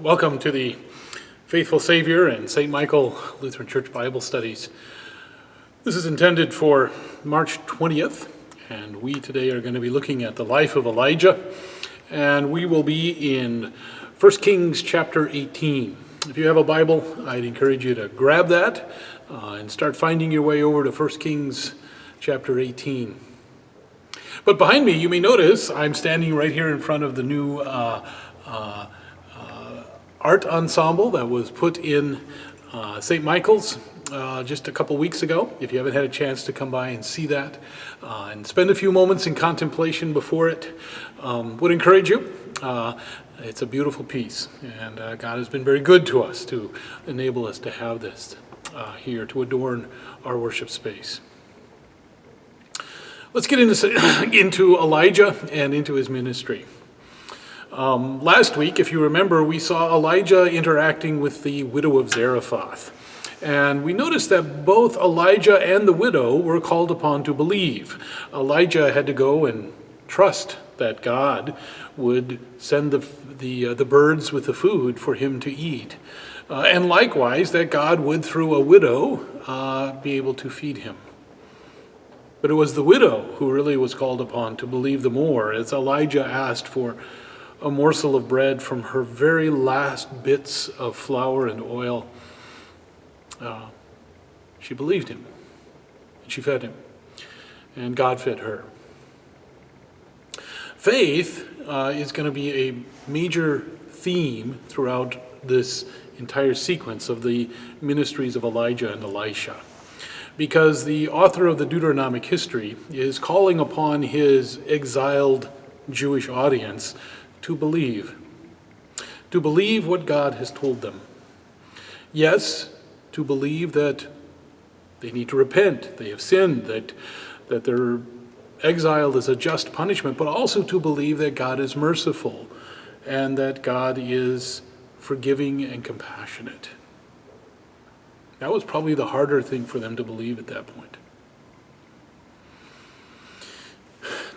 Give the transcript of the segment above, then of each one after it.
Welcome to the Faithful Savior and St. Michael Lutheran Church Bible Studies. This is intended for March 20th, and we today are going to be looking at the life of Elijah, and we will be in 1 Kings chapter 18. If you have a Bible, I'd encourage you to grab that and start finding your way over to 1 Kings chapter 18. But behind me, you may notice I'm standing right here in front of the new art ensemble that was put in St. Michael's just a couple weeks ago. If you haven't had a chance to come by and see that and spend a few moments in contemplation before it, would encourage you. It's a beautiful piece, and God has been very good to us to enable us to have this here to adorn our worship space. Let's get into Elijah and into his ministry. Last week, if you remember, we saw Elijah interacting with the widow of Zarephath. And we noticed that both Elijah and the widow were called upon to believe. Elijah had to go and trust that God would send the birds with the food for him to eat. And likewise, that God would, through a widow, be able to feed him. But it was the widow who really was called upon to believe the more, as Elijah asked for a morsel of bread from her very last bits of flour and oil. She believed him, and she fed him, and God fed her. Faith is going to be a major theme throughout this entire sequence of the ministries of Elijah and Elisha, because the author of the Deuteronomic history is calling upon his exiled Jewish audience to believe what God has told them. Yes, to believe that they need to repent, they have sinned, that their exile is a just punishment, but also to believe that God is merciful and that God is forgiving and compassionate. That was probably the harder thing for them to believe at that point.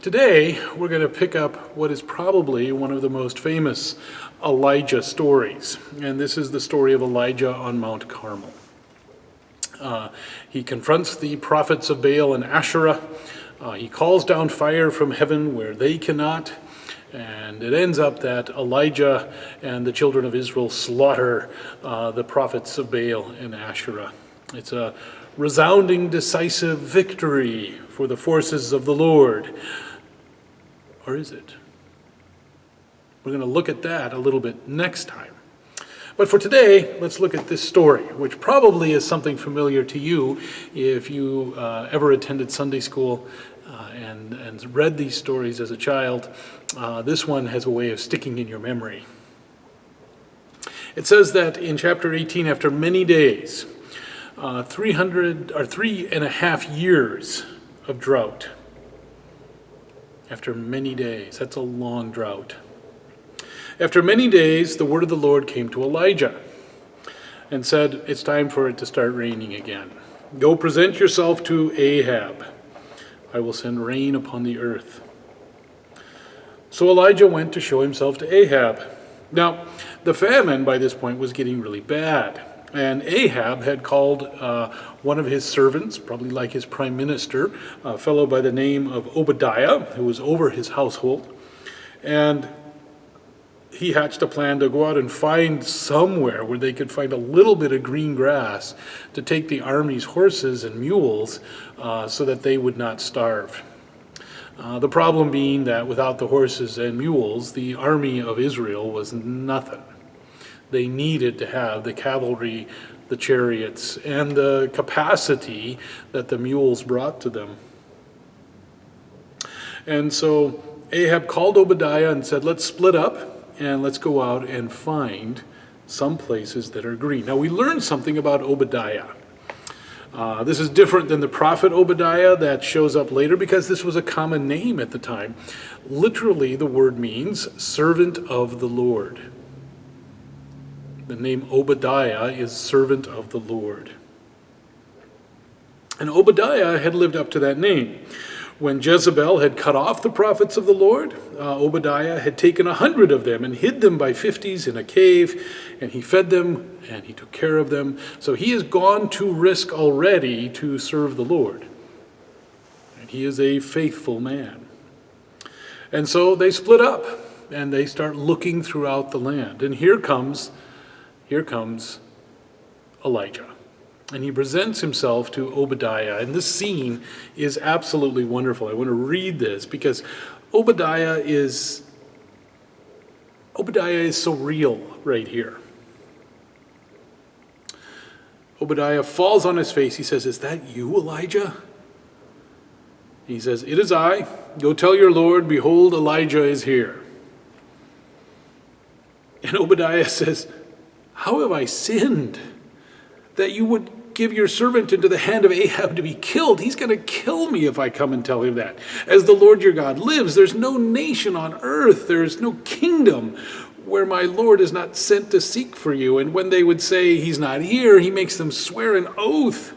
Today, we're going to pick up what is probably one of the most famous Elijah stories, and this is the story of Elijah on Mount Carmel. He confronts the prophets of Baal and Asherah. He calls down fire from heaven where they cannot, and it ends up that Elijah and the children of Israel slaughter the prophets of Baal and Asherah. It's a resounding, decisive victory for the forces of the Lord. Or is it? We're going to look at that a little bit next time. But for today, let's look at this story, which probably is something familiar to you if you ever attended Sunday school and read these stories as a child. This one has a way of sticking in your memory. It says that in chapter 18, after many days, 3.5 years of drought. After many days, that's a long drought. After many days, the word of the Lord came to Elijah and said, it's time for it to start raining again. Go present yourself to Ahab. I will send rain upon the earth. So Elijah went to show himself to Ahab. Now, the famine by this point was getting really bad. And Ahab had called one of his servants, probably like his prime minister, a fellow by the name of Obadiah, who was over his household. And he hatched a plan to go out and find somewhere where they could find a little bit of green grass to take the army's horses and mules so that they would not starve. The problem being that without the horses and mules, the army of Israel was nothing. They needed to have the cavalry, the chariots, and the capacity that the mules brought to them. And so Ahab called Obadiah and said, let's split up and let's go out and find some places that are green. Now we learned something about Obadiah. This is different than the prophet Obadiah that shows up later because this was a common name at the time. Literally, the word means servant of the Lord. The name Obadiah is servant of the Lord. And Obadiah had lived up to that name. When Jezebel had cut off the prophets of the Lord, Obadiah had taken 100 of them and hid them by 50s in a cave, and he fed them and he took care of them. So he has gone to risk already to serve the Lord. And he is a faithful man. And so they split up and they start looking throughout the land. And here comes Elijah. And he presents himself to Obadiah. And this scene is absolutely wonderful. I want to read this because Obadiah is so real right here. Obadiah falls on his face. He says, "Is that you, Elijah?" He says, "It is I. Go tell your Lord, behold, Elijah is here." And Obadiah says, "How have I sinned that you would give your servant into the hand of Ahab to be killed? He's going to kill me if I come and tell him that. As the Lord your God lives, there's no nation on earth, there is no kingdom where my Lord is not sent to seek for you." And when they would say he's not here, he makes them swear an oath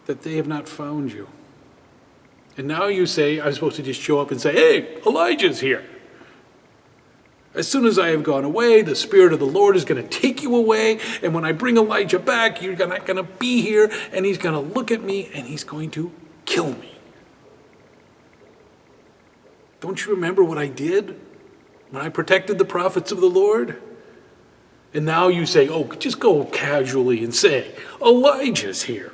that they have not found you. And now you say I'm supposed to just show up and say, "Hey, Elijah's here. As soon as I have gone away, the Spirit of the Lord is going to take you away. And when I bring Elijah back, you're not going to be here. And he's going to look at me and he's going to kill me." Don't you remember what I did when I protected the prophets of the Lord? And now you say, "Oh, just go casually and say, Elijah's here.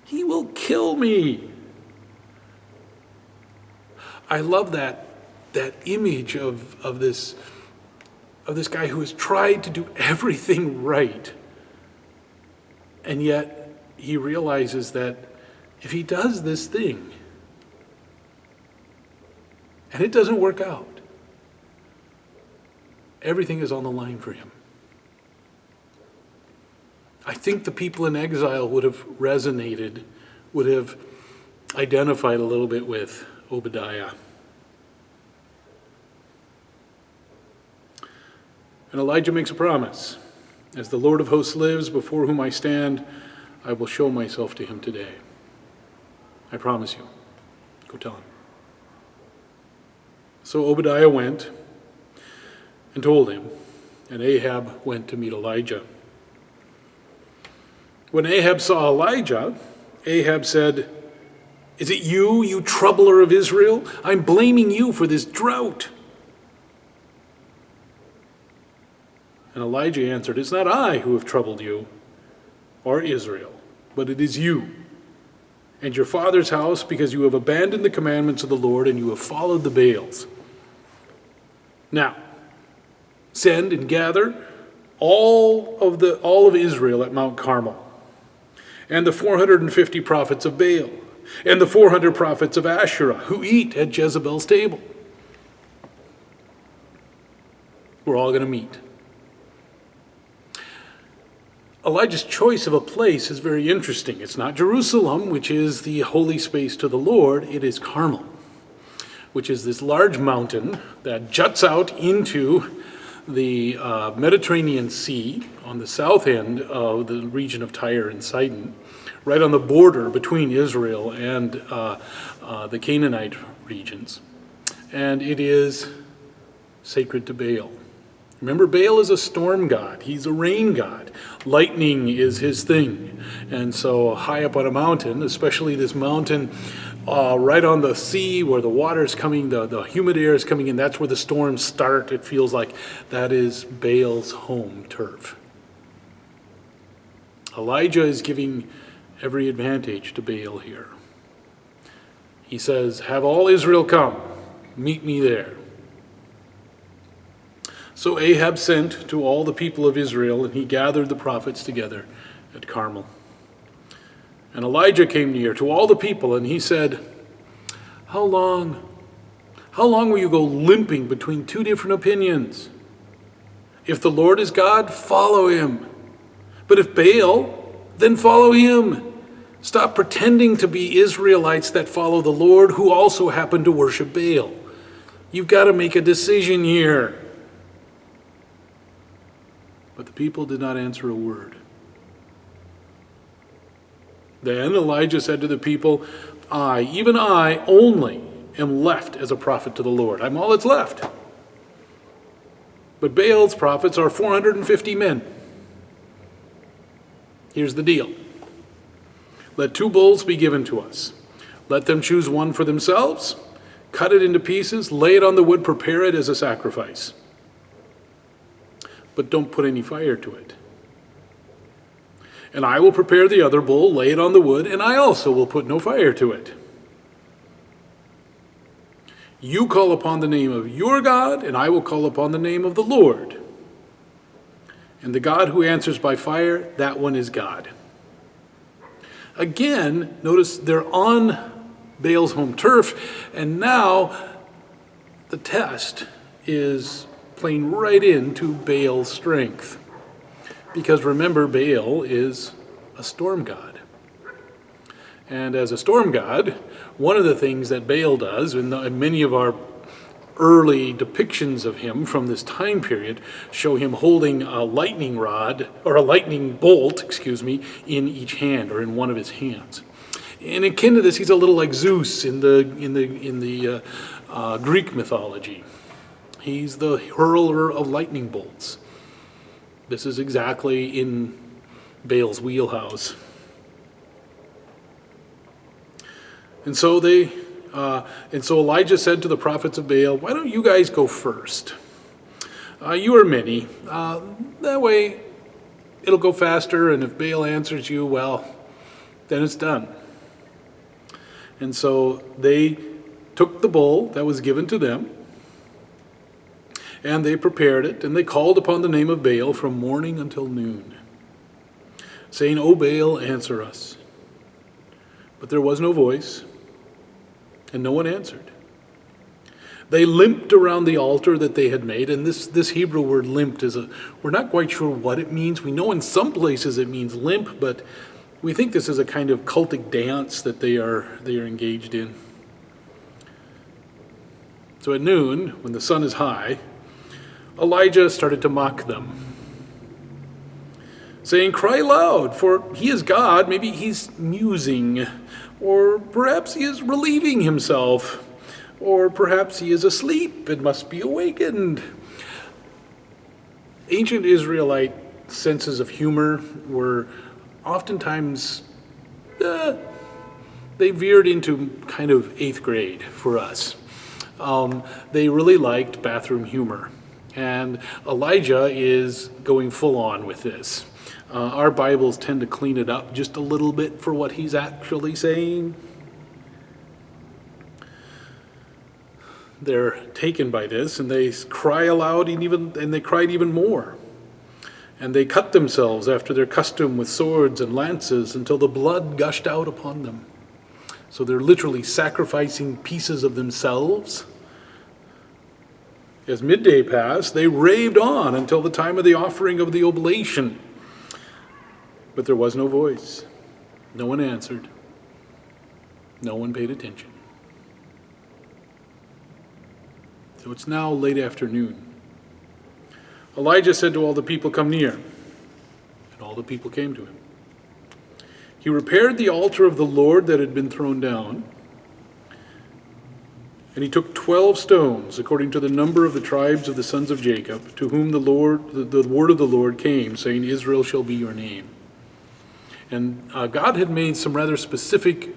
He will kill me." I love that image of this guy who has tried to do everything right. And yet he realizes that if he does this thing and it doesn't work out, everything is on the line for him. I think the people in exile would have resonated, would have identified a little bit with Obadiah. And Elijah makes a promise. "As the Lord of hosts lives, before whom I stand, I will show myself to him today. I promise you." Go tell him. So Obadiah went and told him, and Ahab went to meet Elijah. When Ahab saw Elijah, Ahab said, "Is it you, you troubler of Israel? I'm blaming you for this drought." And Elijah answered, "It's not I who have troubled you, or Israel, but it is you and your father's house, because you have abandoned the commandments of the Lord and you have followed the Baals. Now, send and gather all of Israel at Mount Carmel, and the 450 prophets of Baal, and the 400 prophets of Asherah who eat at Jezebel's table. We're all going to meet." Elijah's choice of a place is very interesting. It's not Jerusalem, which is the holy space to the Lord. It is Carmel, which is this large mountain that juts out into the Mediterranean Sea on the south end of the region of Tyre and Sidon, right on the border between Israel and the Canaanite regions. And it is sacred to Baal. Remember, Baal is a storm god. He's a rain god. Lightning is his thing. And so high up on a mountain, especially this mountain right on the sea where the water is coming, the humid air is coming in, that's where the storms start. It feels like that is Baal's home turf. Elijah is giving every advantage to Baal here. He says, "Have all Israel come, meet me there." So Ahab sent to all the people of Israel, and he gathered the prophets together at Carmel. And Elijah came near to all the people, and he said, How long will you go limping between two different opinions? If the Lord is God, follow him. But if Baal, then follow him. Stop pretending to be Israelites that follow the Lord, who also happen to worship Baal. You've got to make a decision here." But the people did not answer a word. Then Elijah said to the people, I, even I only, am left as a prophet to the Lord. I'm all that's left. But Baal's prophets are 450 men. Here's the deal. Let 2 bulls be given to us. Let them choose one for themselves, cut it into pieces, lay it on the wood, prepare it as a sacrifice. But don't put any fire to it. And I will prepare the other bull, lay it on the wood, and I also will put no fire to it. You call upon the name of your God, and I will call upon the name of the Lord. And the God who answers by fire, that one is God. Again, notice they're on Baal's home turf, and now the test is playing right into Baal's strength. Because remember, Baal is a storm god. And as a storm god, one of the things that Baal does, and many of our early depictions of him from this time period show him holding a lightning rod, or a lightning bolt, in each hand, or in one of his hands. And akin to this, he's a little like Zeus in the Greek mythology. He's the hurler of lightning bolts. This is exactly in Baal's wheelhouse. And so Elijah said to the prophets of Baal, why don't you guys go first? You are many. That way it'll go faster, and if Baal answers you, well, then it's done. And so they took the bull that was given to them, and they prepared it, and they called upon the name of Baal from morning until noon, saying, O Baal, answer us. But there was no voice, and no one answered. They limped around the altar that they had made, and this Hebrew word limped we're not quite sure what it means. We know in some places it means limp, but we think this is a kind of cultic dance that they are engaged in. So at noon, when the sun is high, Elijah started to mock them, saying, cry loud, for he is God. Maybe he's musing, or perhaps he is relieving himself, or perhaps he is asleep and must be awakened. Ancient Israelite senses of humor were oftentimes, they veered into kind of 8th grade for us. They really liked bathroom humor. And Elijah is going full on with this. Our Bibles tend to clean it up just a little bit for what he's actually saying. They're taken by this, and they cry aloud, and they cried even more. And they cut themselves after their custom with swords and lances until the blood gushed out upon them. So they're literally sacrificing pieces of themselves. As midday passed, they raved on until the time of the offering of the oblation. But there was no voice. No one answered. No one paid attention. So it's now late afternoon. Elijah said to all the people, come near. And all the people came to him. He repaired the altar of the Lord that had been thrown down. And he took 12 stones, according to the number of the tribes of the sons of Jacob, to whom the word of the Lord came, saying, Israel shall be your name. And God had made some rather specific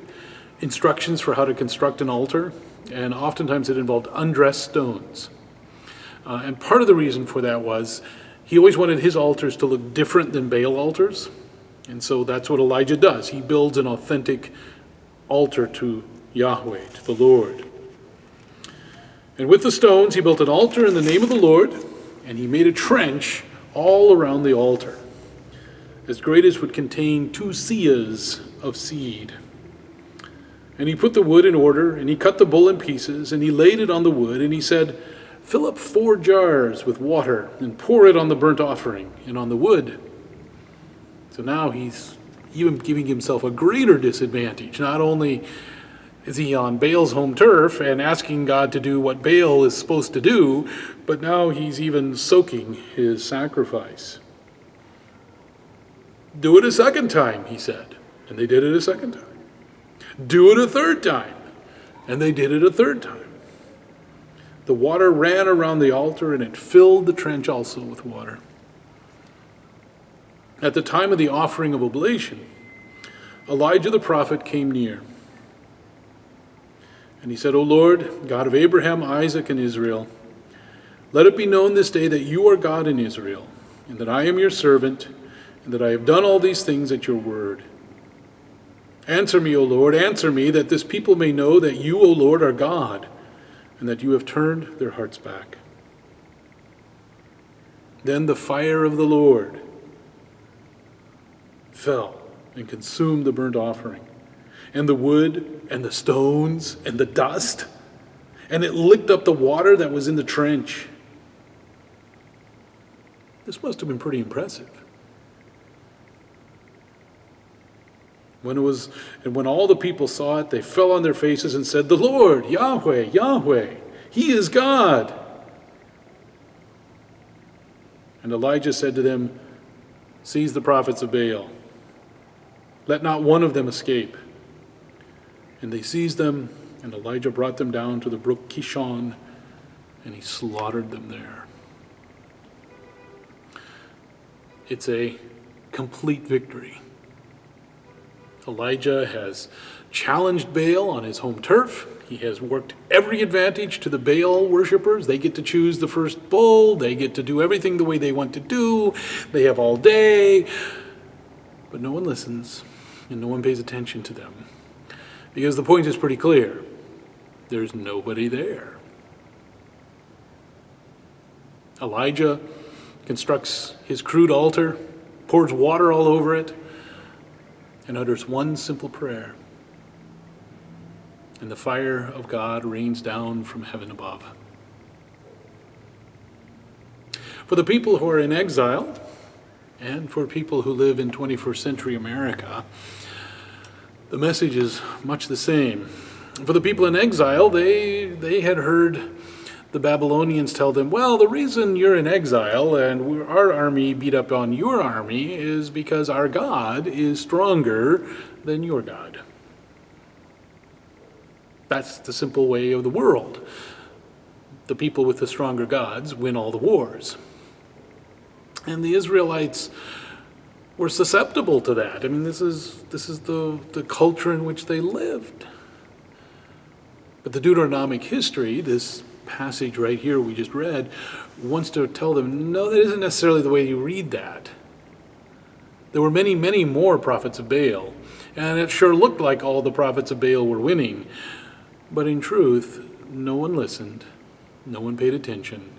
instructions for how to construct an altar, and oftentimes it involved undressed stones. And part of the reason for that was he always wanted his altars to look different than Baal altars. And so that's what Elijah does. He builds an authentic altar to Yahweh, to the Lord. And with the stones, he built an altar in the name of the Lord, and he made a trench all around the altar, as great as would contain 2 seahs of seed. And he put the wood in order, and he cut the bull in pieces, and he laid it on the wood, and he said, fill up 4 jars with water, and pour it on the burnt offering and on the wood. So now he's even giving himself a greater disadvantage. Not only is he on Baal's home turf and asking God to do what Baal is supposed to do, but now he's even soaking his sacrifice. Do it a second time, he said. And they did it a second time. Do it a third time. And they did it a third time. The water ran around the altar, and it filled the trench also with water. At the time of the offering of oblation, Elijah the prophet came near. And he said, O Lord, God of Abraham, Isaac, and Israel, let it be known this day that you are God in Israel, and that I am your servant, and that I have done all these things at your word. Answer me, O Lord, answer me, that this people may know that you, O Lord, are God, and that you have turned their hearts back. Then the fire of the Lord fell and consumed the burnt offering, and the wood, and the stones, and the dust, and it licked up the water that was in the trench. This must have been pretty impressive. When all the people saw it, they fell on their faces and said, The Lord, Yahweh, Yahweh, He is God. And Elijah said to them, Seize the prophets of Baal. Let not one of them escape. And they seized them, and Elijah brought them down to the brook Kishon, and he slaughtered them there. It's a complete victory. Elijah has challenged Baal on his home turf. He has worked every advantage to the Baal worshippers. They get to choose the first bull. They get to do everything the way they want to do. They have all day. But no one listens, and no one pays attention to them. Because the point is pretty clear. There's nobody there. Elijah constructs his crude altar, pours water all over it, and utters one simple prayer. And the fire of God rains down from heaven above. For the people who are in exile, and for people who live in 21st century America, the message is much the same. For the people in exile, they had heard the Babylonians tell them, well, the reason you're in exile and our army beat up on your army is because our God is stronger than your God. That's the simple way of the world. The people with the stronger gods win all the wars. And the Israelites were susceptible to that. I mean, this is the culture in which they lived. But the Deuteronomic history, this passage right here we just read, wants to tell them, no, that isn't necessarily the way you read that. There were many, many more prophets of Baal, and it sure looked like all the prophets of Baal were winning. But in truth, no one listened, no one paid attention,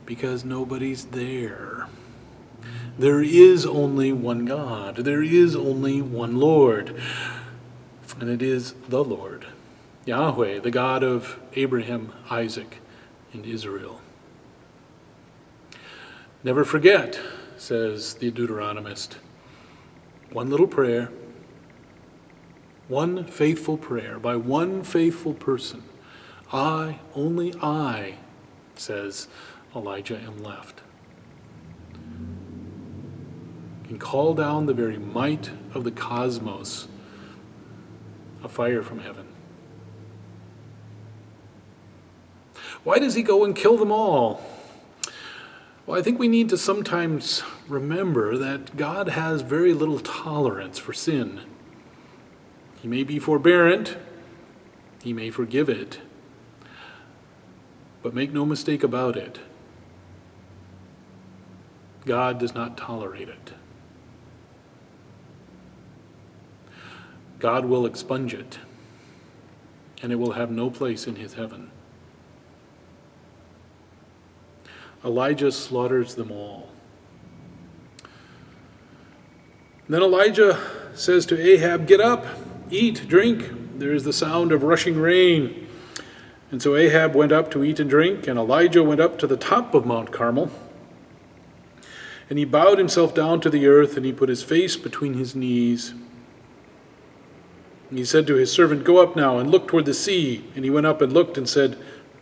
because nobody's there. There is only one God. There is only one Lord, and it is the Lord, Yahweh, the God of Abraham, Isaac, and Israel. Never forget, says the Deuteronomist, one little prayer, one faithful prayer by one faithful person. I, only I, says Elijah, am left. Can call down the very might of the cosmos, a fire from heaven. Why does he go and kill them all? Well, I think we need to sometimes remember that God has very little tolerance for sin. He may be forbearant, he may forgive it, but make no mistake about it, God does not tolerate it. God will expunge it, and it will have no place in his heaven. Elijah slaughters them all. Then Elijah says to Ahab, get up, eat, drink. There is the sound of rushing rain. And so Ahab went up to eat and drink, and Elijah went up to the top of Mount Carmel. And he bowed himself down to the earth, and he put his face between his knees. And he said to his servant, go up now and look toward the sea. And he went up and looked and said,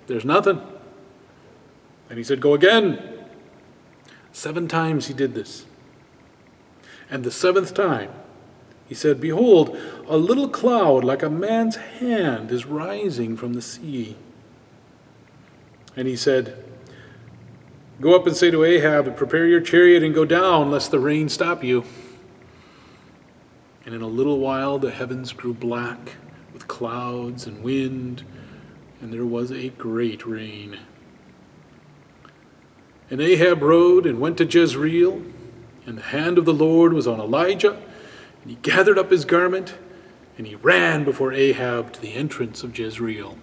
there's nothing. And he said, go again. 7 times he did this. And the 7th time, He said, "Behold, a little cloud like a man's hand is rising from the sea." And he said, "Go up and say to Ahab, prepare your chariot and go down, lest the rain stop you." And in a little while the heavens grew black with clouds and wind, and there was a great rain. And Ahab rode and went to Jezreel, and the hand of the Lord was on Elijah, and he gathered up his garment, and he ran before Ahab to the entrance of Jezreel.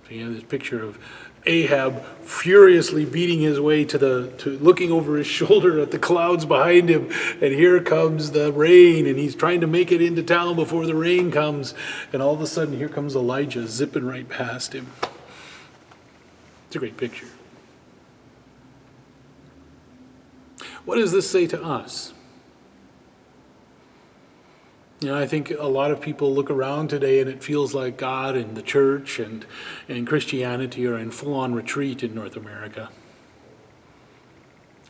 So you have this picture of Ahab furiously beating his way to looking over his shoulder at the clouds behind him, and here comes the rain, and he's trying to make it into town before the rain comes, and all of a sudden here comes Elijah zipping right past him. It's a great picture. What does this say to us? You know, I think a lot of people look around today and it feels like God and the church and Christianity are in full-on retreat in North America.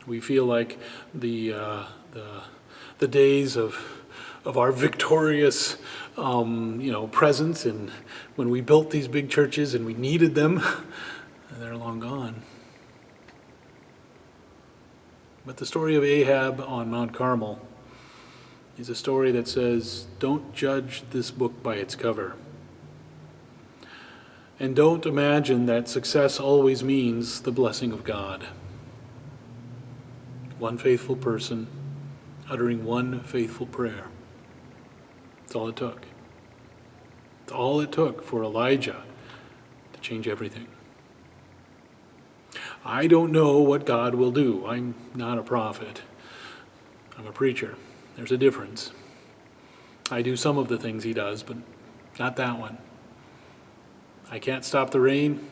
We feel like the days of our victorious presence, and when we built these big churches and we needed them, they're long gone. But the story of Ahab on Mount Carmel is a story that says, don't judge this book by its cover. And don't imagine that success always means the blessing of God. One faithful person uttering one faithful prayer. That's all it took. It's all it took for Elijah to change everything. I don't know what God will do. I'm not a prophet. I'm a preacher. There's a difference. I do some of the things he does, but not that one. I can't stop the rain.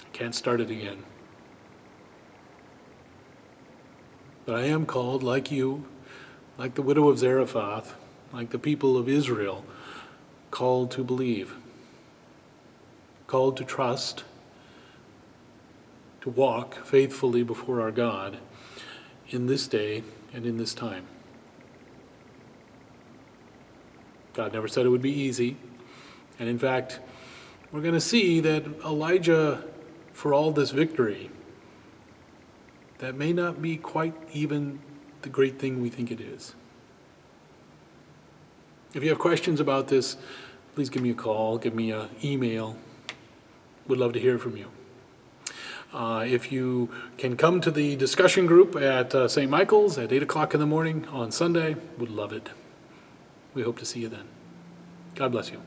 I can't start it again. But I am called, like you, like the widow of Zarephath, like the people of Israel, called to believe, called to trust, to walk faithfully before our God in this day and in this time. God never said it would be easy. And in fact, we're going to see that Elijah, for all this victory, that may not be quite even the great thing we think it is. If you have questions about this, please give me a call, give me an email. Would love to hear from you. If you can come to the discussion group at St. Michael's at 8 o'clock in the morning on Sunday, would love it. We hope to see you then. God bless you.